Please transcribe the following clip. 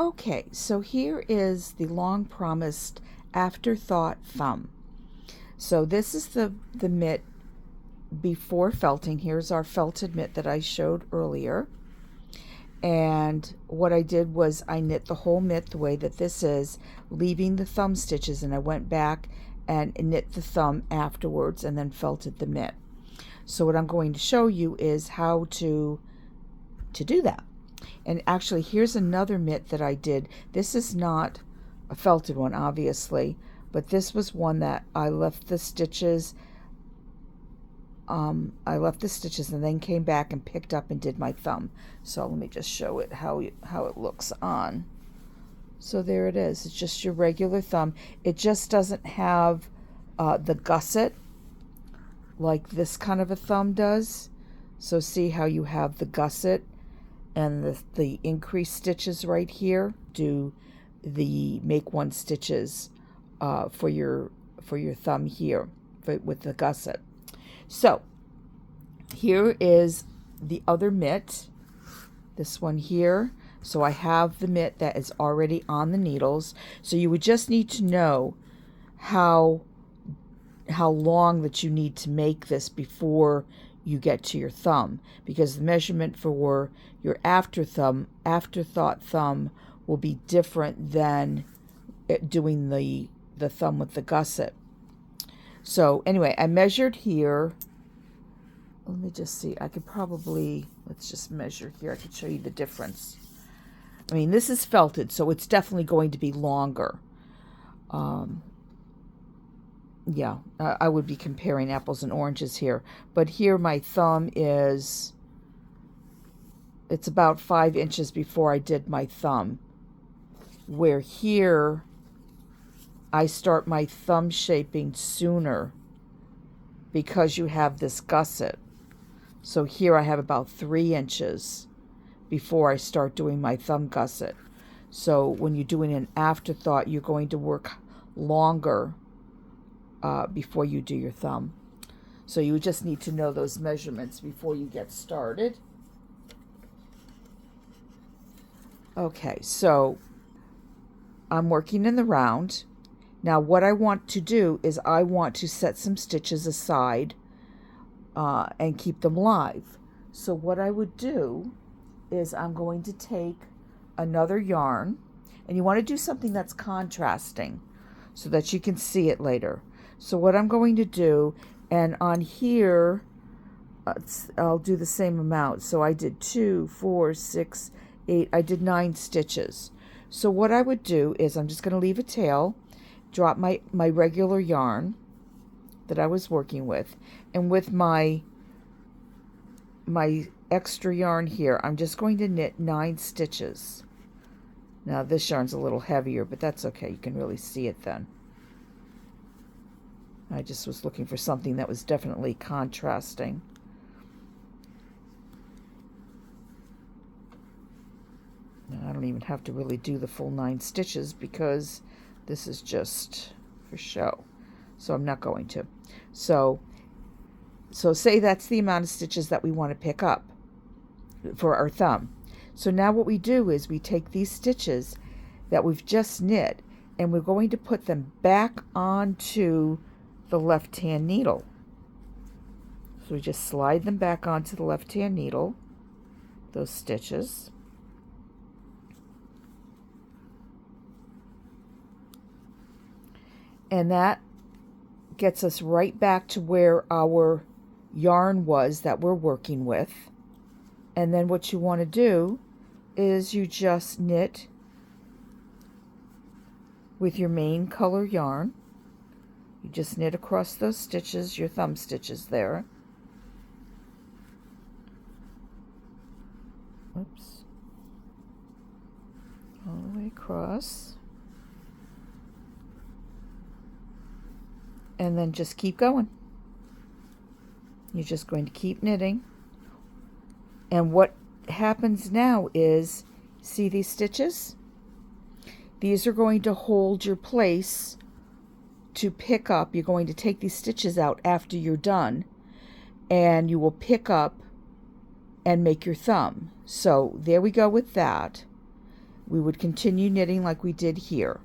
Okay, so here is the long promised afterthought thumb. So this is the mitt before felting. Here's our felted mitt that I showed earlier. And what I did was I knit the whole mitt the way that this is, leaving the thumb stitches, and I went back and knit the thumb afterwards and then felted the mitt. So what I'm going to show you is how to do that. And actually, here's another mitt that I did. This is not a felted one, obviously, but this was one that I left the stitches. I left the stitches and then came back and picked up and did my thumb. So let me just show it how it looks on. So there it is. It's just your regular thumb. It just doesn't have the gusset like this kind of a thumb does. So see how you have the gusset and the increased stitches right here. Do the make one stitches for your thumb here with the gusset. So here is the other mitt, this one here. So I have the mitt that is already on the needles. So you would just need to know how long that you need to make this before you get to your thumb, because the measurement for your afterthought thumb will be different than doing the thumb with the gusset. So anyway, I measured here. Let me just see. I could probably, let's just measure here. I could show you the difference. I mean, this is felted, so it's definitely going to be longer. Yeah, I would be comparing apples and oranges here. But here my thumb is, it's about 5 inches before I did my thumb. Where here, I start my thumb shaping sooner because you have this gusset. So here I have about 3 inches before I start doing my thumb gusset. So when you're doing an afterthought, you're going to work longer before you do your thumb. So you just need to know those measurements before you get started. Okay, so I'm working in the round. Now what I want to do is I want to set some stitches aside and keep them live. So what I would do is I'm going to take another yarn, and you want to do something that's contrasting so that you can see it later. So what I'm going to do, and on here, I'll do the same amount. So I did 2, 4, 6, 8, I did 9 stitches. So what I would do is I'm just going to leave a tail, drop my regular yarn that I was working with, and with my extra yarn here, I'm just going to knit 9 stitches. Now this yarn's a little heavier, but that's okay. You can really see it then. I just was looking for something that was definitely contrasting. Now, I don't even have to really do the full 9 stitches because this is just for show. So I'm not going to. So say that's the amount of stitches that we want to pick up for our thumb. So now what we do is we take these stitches that we've just knit and we're going to put them back onto the left-hand needle. So we just slide them back onto the left-hand needle, those stitches. And that gets us right back to where our yarn was that we're working with. And then what you want to do is you just knit with your main color yarn. You just knit across those stitches, your thumb stitches there. Oops. All the way across. And then just keep going. You're just going to keep knitting. And what happens now is, see these stitches? These are going to hold your place to pick up. You're going to take these stitches out after you're done, and you will pick up and make your thumb. So there we go with that. We would continue knitting like we did here.